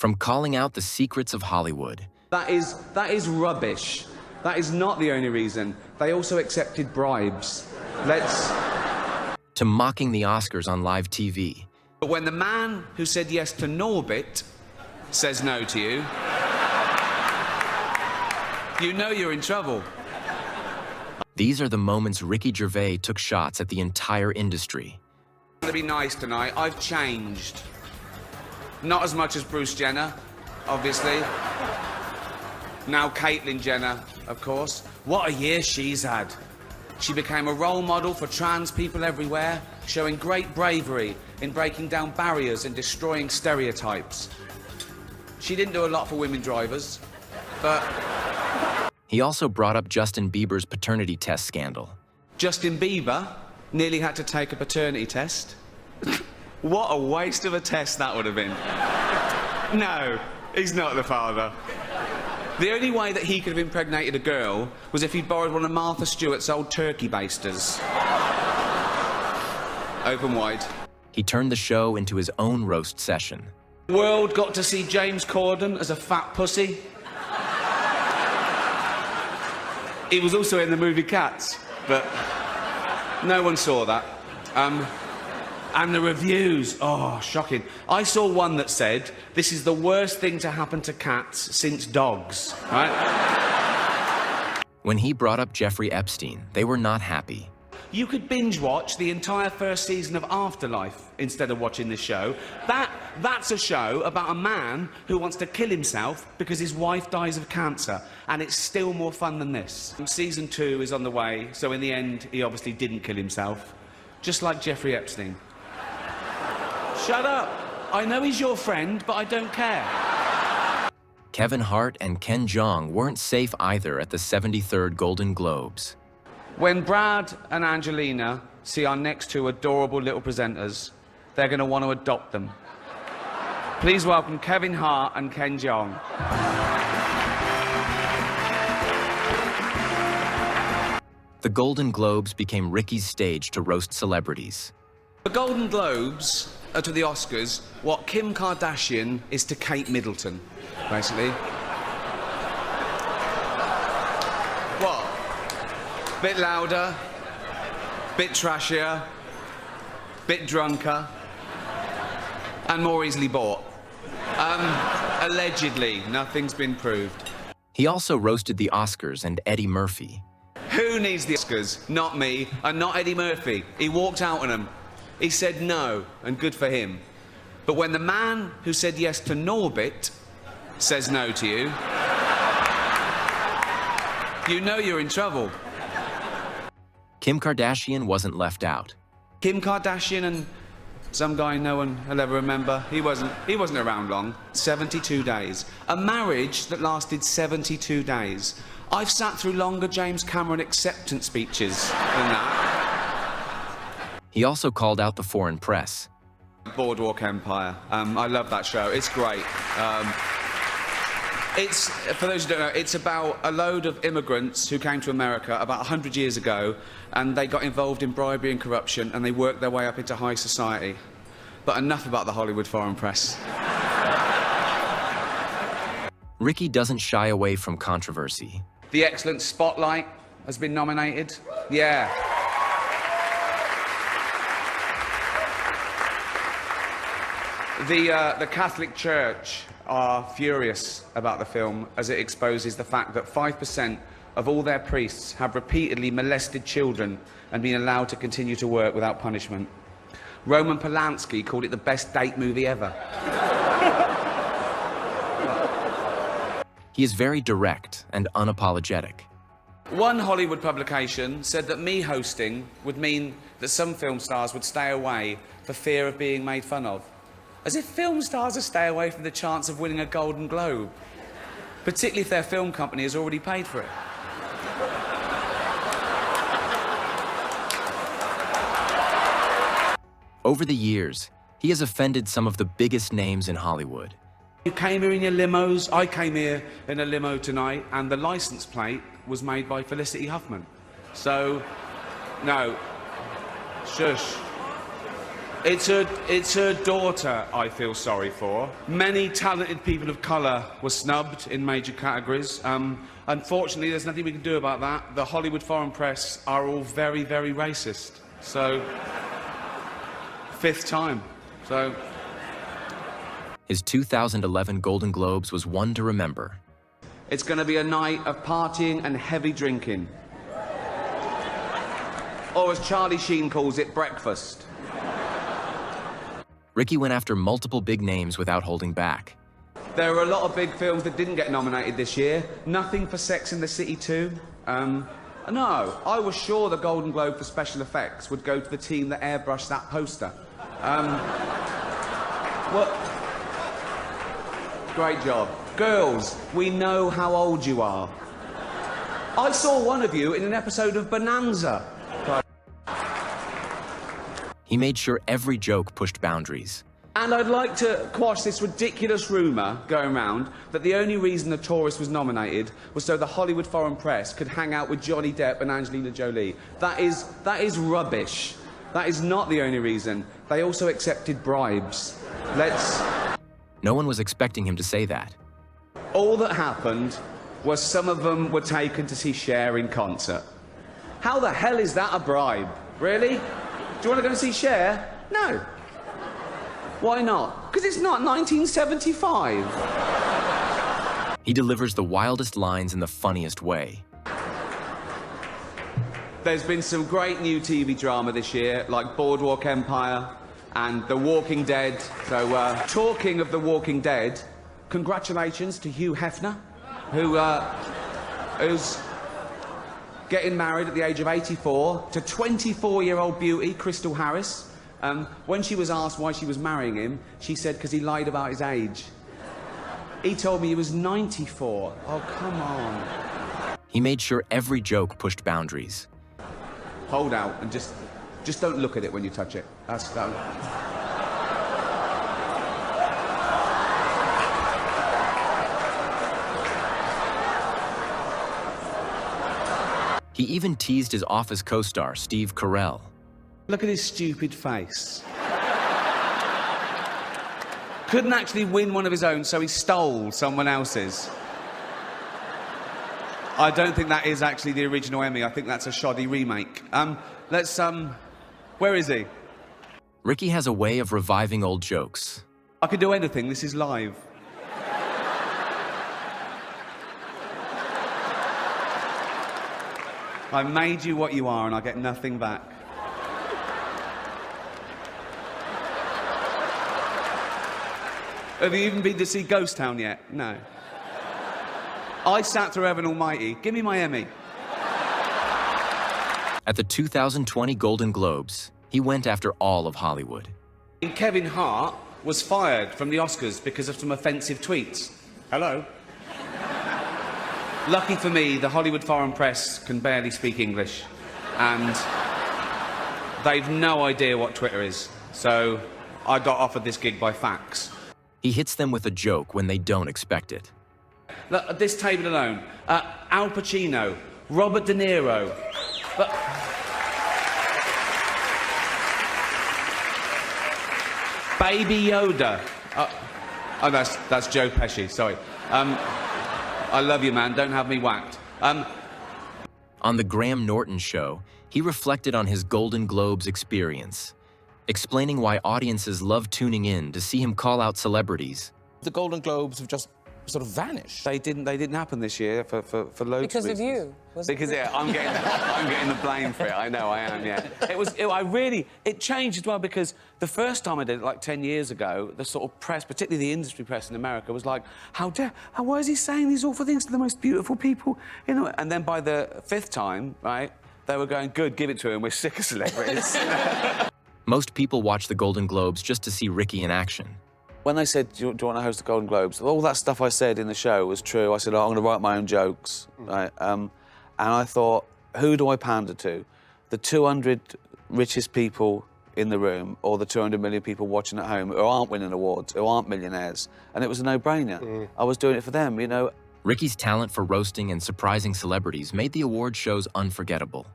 From calling out the secrets of Hollywood. That is rubbish. That is not the only reason. They also accepted bribes. To mocking the Oscars on live TV. But when the man who said yes to Norbit says no to you, you know you're in trouble. These are the moments Ricky Gervais took shots at the entire industry. I'm gonna be nice tonight. I've changed. Not as much as Bruce Jenner, obviously. Now Caitlyn Jenner, of course. What a year she's had. She became a role model for trans people everywhere, showing great bravery in breaking down barriers and destroying stereotypes. She didn't do a lot for women drivers, but... He also brought up Justin Bieber's paternity test scandal. Justin Bieber nearly had to take a paternity test. What a waste of a test that would have been. No, he's not the father. The only way that he could have impregnated a girl was if he'd borrowed one of Martha Stewart's old turkey basters. Open wide. He turned the show into his own roast session. The world got to see James Corden as a fat pussy. He was also in the movie Cats, but no one saw that. And the reviews, oh, shocking. I saw one that said, this is the worst thing to happen to cats since dogs, right? When he brought up Jeffrey Epstein, they were not happy. You could binge watch the entire first season of Afterlife instead of watching this show. That's a show about a man who wants to kill himself because his wife dies of cancer, and it's still more fun than this. Season 2 is on the way, so in the end, he obviously didn't kill himself, just like Jeffrey Epstein. Shut up. I know he's your friend, but I don't care. Kevin Hart and Ken Jeong weren't safe either at the 73rd Golden Globes. When Brad and Angelina see our next two adorable little presenters, they're going to want to adopt them. Please welcome Kevin Hart and Ken Jeong. The Golden Globes became Ricky's stage to roast celebrities. The Golden Globes are to the Oscars what Kim Kardashian is to Kate Middleton, basically. What? Bit louder, bit trashier, bit drunker, and more easily bought. Allegedly, nothing's been proved. He also roasted the Oscars and Eddie Murphy. Who needs the Oscars? Not me, and not Eddie Murphy. He walked out on them. He said no, and good for him. But when the man who said yes to Norbit says no to you, you know you're in trouble. Kim Kardashian wasn't left out. Kim Kardashian and some guy no one will ever remember. He wasn't around long. 72 days. A marriage that lasted 72 days. I've sat through longer James Cameron acceptance speeches than that. He also called out the foreign press. Boardwalk Empire. I love that show. It's great. It's, for those who don't know, it's about a load of immigrants who came to America about 100 years ago, and they got involved in bribery and corruption, and they worked their way up into high society. But enough about the Hollywood foreign press. Ricky doesn't shy away from controversy. The excellent Spotlight has been nominated. Yeah. The Catholic Church are furious about the film as it exposes the fact that 5% of all their priests have repeatedly molested children and been allowed to continue to work without punishment. Roman Polanski called it the best date movie ever. He is very direct and unapologetic. One Hollywood publication said that me hosting would mean that some film stars would stay away for fear of being made fun of. As if film stars are stay away from the chance of winning a Golden Globe, particularly if their film company has already paid for it. Over the years, he has offended some of the biggest names in Hollywood. You came here in your limos, I came here in a limo tonight, and the license plate was made by Felicity Huffman. So, no, shush. It's her daughter I feel sorry for. Many talented people of colour were snubbed in major categories. Unfortunately, there's nothing we can do about that. The Hollywood foreign press are all very, very racist. So, 5th time. So... His 2011 Golden Globes was one to remember. It's going to be a night of partying and heavy drinking. Or as Charlie Sheen calls it, breakfast. Ricky went after multiple big names without holding back. There were a lot of big films that didn't get nominated this year. Nothing for Sex and the City 2. No, I was sure the Golden Globe for special effects would go to the team that airbrushed that poster. What? Great job. Girls, we know how old you are. I saw one of you in an episode of Bonanza. He made sure every joke pushed boundaries. And I'd like to quash this ridiculous rumour going around that the only reason The Tourist was nominated was so the Hollywood foreign press could hang out with Johnny Depp and Angelina Jolie. That is rubbish. That is not the only reason. They also accepted bribes. No one was expecting him to say that. All that happened was some of them were taken to see Cher in concert. How the hell is that a bribe? Really? Do you want to go and see Cher? No. Why not? Because it's not 1975. He delivers the wildest lines in the funniest way. There's been some great new TV drama this year, like Boardwalk Empire and The Walking Dead. So, talking of The Walking Dead, congratulations to Hugh Hefner, who's getting married at the age of 84 to 24-year-old beauty Crystal Harris. When she was asked why she was marrying him, she said because he lied about his age. He told me he was 94. Oh, come on. He made sure every joke pushed boundaries. Hold out and just don't look at it when you touch it. That. He even teased his Office co-star, Steve Carell. Look at his stupid face. Couldn't actually win one of his own, so he stole someone else's. I don't think that is actually the original Emmy. I think that's a shoddy remake. Where is he? Ricky has a way of reviving old jokes. I can do anything. This is live. I made you what you are, and I get nothing back. Have you even been to see Ghost Town yet? No. I sat through Heaven Almighty. Give me my Emmy. At the 2020 Golden Globes, he went after all of Hollywood. Kevin Hart was fired from the Oscars because of some offensive tweets. Hello? Lucky for me, the Hollywood foreign press can barely speak English, and they've no idea what Twitter is, so I got offered this gig by fax. He hits them with a joke when they don't expect it. Look, at this table alone, Al Pacino, Robert De Niro, Baby Yoda. Oh, that's Joe Pesci, sorry. I love you, man, don't have me whacked. On the Graham Norton show, he reflected on his Golden Globes experience, explaining why audiences love tuning in to see him call out celebrities. The Golden Globes have just sort of vanished. They didn't happen this year for loads of reasons. Because of you. Because, yeah, I'm getting the blame for it. I know, I am, yeah. It changed as well because the first time I did it, like 10 years ago, the sort of press, particularly the industry press in America, was like, why is he saying these awful things to the most beautiful people? You know, and then by the 5th time, right, they were going, good, give it to him, we're sick of celebrities. Most people watch the Golden Globes just to see Ricky in action. When they said, do you want to host the Golden Globes, all that stuff I said in the show was true. I said, I'm going to write my own jokes, right? And I thought, who do I pander to? The 200 richest people in the room or the 200 million people watching at home who aren't winning awards, who aren't millionaires? And it was a no-brainer. I was doing it for them, you know. Ricky's talent for roasting and surprising celebrities made the award shows unforgettable.